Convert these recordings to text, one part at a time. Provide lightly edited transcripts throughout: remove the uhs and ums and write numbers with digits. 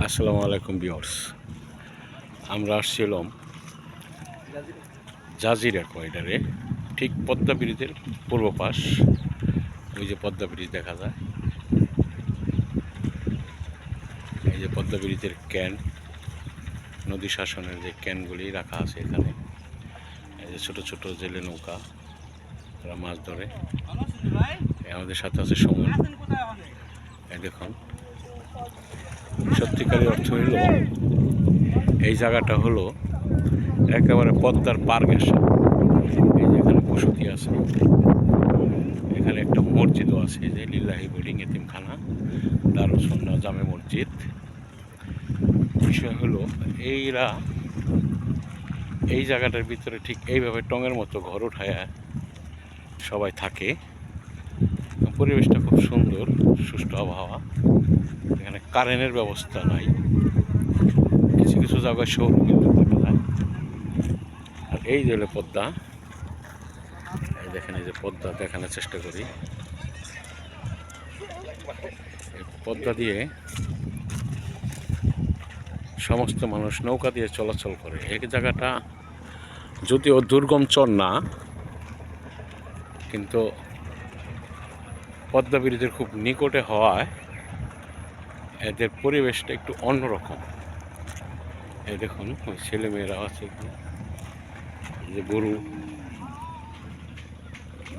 আসসালামু আলাইকুম ভিউয়ার্স। আমরা আসছিলাম জাজিরা করিডোরে, ঠিক পদ্মা ব্রিজের পূর্ব পাশ। ওই যে পদ্মা ব্রিজ দেখা যায়, এই যে পদ্মা ব্রিজের ক্যান, নদী শাসনের যে ক্যানগুলি রাখা আছে এখানে। এই যে ছোট ছোট জেলে নৌকা, তারা মাছ ধরে। আমাদের সাথে আছে সময়। এই দেখুন, সত্যিকারের অর্থ হইল এই জায়গাটা হলো একেবারে পদ্মার পার ঘেঁষা। এই যে এখানে বসতি আছে, এখানে একটা মসজিদও আছে, যে লিল্লাহি বোর্ডিং এতিমখানা দারুল সুন্নাহ জামে মসজিদ। বিষয় হলো এইরা এই জায়গাটার ভিতরে ঠিক এইভাবে টঙের মতো ঘর উঠায় সবাই থাকে। পরিবেশটা খুব সুন্দর, সুষ্ঠু আবহাওয়া। এখানে কারেন্টের ব্যবস্থা নাই, কিছু কিছু জায়গায় সৌর বিদ্যুৎ দেখা যায়। আর এই যে পদ্মা, এই দেখেন, এই যে পদ্মা দেখানোর চেষ্টা করি। পদ্মা দিয়ে সমস্ত মানুষ নৌকা দিয়ে চলাচল করে। এই জায়গাটা যদিও দুর্গম চর না, কিন্তু পদ্মা ব্রিজের খুব নিকটে হওয়ায় এদের পরিবেশটা একটু অন্যরকম। এই দেখুন, ওই ছেলেমেয়েরা আছে এখানে, যে গরু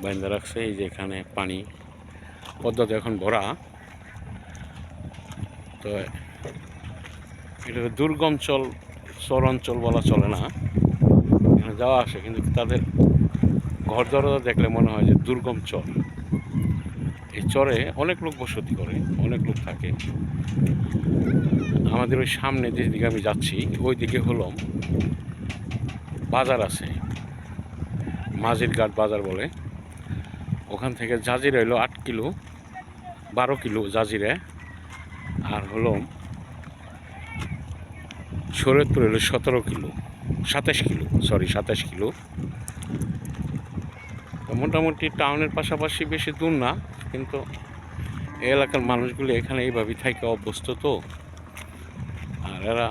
বান্ধা রাখছে। এই যে এখানে পানি, পদ্মাতে এখন ভরা। তো এটা দুর্গম চর অঞ্চল বলা চলে না, এখানে যাওয়া আসে, কিন্তু তাদের ঘর দরজা দেখলে মনে হয় যে দুর্গম চর। এই চরে অনেক লোক বসতি করে, অনেক লোক থাকে। আমাদের ওই সামনে যেদিকে আমি যাচ্ছি, ওই দিকে হলো বাজার আছে, মাঝির ঘাট বাজার বলে। ওখান থেকে জাজিরা হলো 8 কিলো 12 কিলো জাজিরা, আর হলো শরীয়তপুর হলো 17 কিলো 27 কিলো, 27 কিলো। মোটামুটি টাউনের পাশাপাশি বেশি দূর না, কিন্তু এই এলাকার মানুষগুলো এখানে এইভাবেই থাকে অভ্যস্ত। তো আর এরা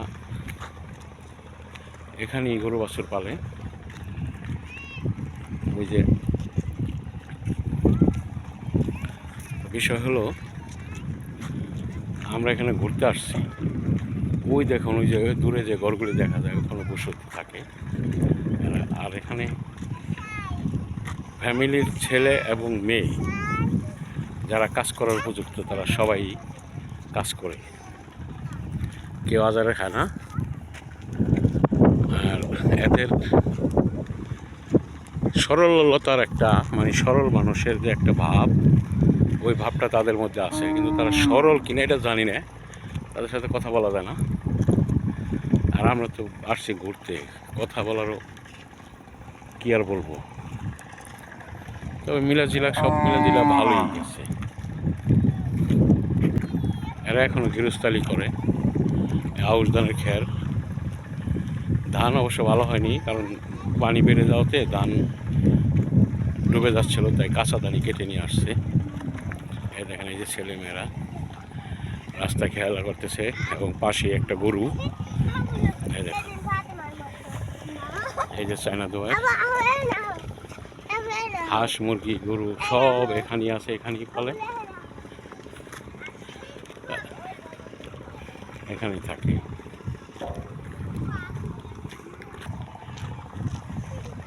এখানেই গরু বাছুর পালে। ওই যে বিষয় হলো, আমরা এখানে ঘুরতে আসছি। ওই দেখুন, ওই যে দূরে যে ঘরগুলি দেখা যায়, ওখানে বসতি থাকে। আর এখানে ফ্যামিলির ছেলে এবং মেয়ে যারা কাজ করার উপযুক্ত, তারা সবাই কাজ করে, কেউ আজারে খায় না। আর এদের সরলতার একটা, মানে সরল মানুষের যে একটা ভাব, ওই ভাবটা তাদের মধ্যে আছে। কিন্তু তারা সরল কিনা এটা জানি না, তাদের সাথে কথা বলা যায় না। আর আমরা তো আসছি ঘুরতে, কথা বলারও কি আর বলবো। তবে মিলাজিলা, সব মিলাজিলা ভালোই গেছে। এরা এখনো গৃহস্থালি করে, আউশ ধানের খের। ধান অবশ্য ভালো হয়নি, কারণ পানি বেড়ে যাওয়াতে ধান ডুবে যাচ্ছিল, তাই কাঁচা ধানই কেটে নিয়ে আসছে। এই দেখেন, এই যে ছেলেমেয়েরা রাস্তা খেয়ালা করতেছে, এবং পাশে একটা গরু। এই দেখেন, এই যে চায়না দোয়ার হাঁস মুরগি গরু সব এখানেই আছে, এখানেই ফলে, এখানেই থাকে।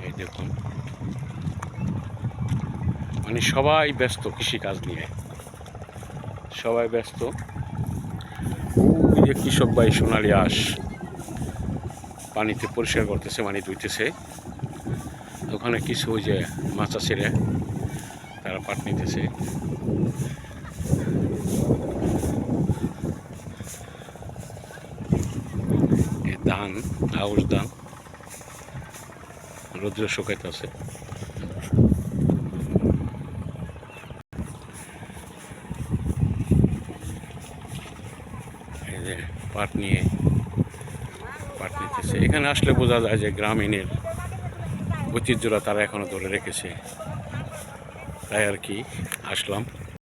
এই দেখুন, মানে সবাই ব্যস্ত কৃষিকাজ নিয়ে, সবাই ব্যস্ত। ওই যে কৃষক ভাই সোনালি হাঁস পানিতে পরিষ্কার করতেছে, মানে ধুইতেছে। ওখানে কিছু ওই যে মাছা ছেড়ে তারা পাট নিতেছে। ধান, আউশ ধান রৌদ্র শুকাইতেছে। এই যে পাট নিতেছে। এখানে আসলে বোঝা যায় যে গ্রামীণের ঐতিহ্যরা তারা এখনো ধরে রেখেছে, তাই আর কি আসলাম।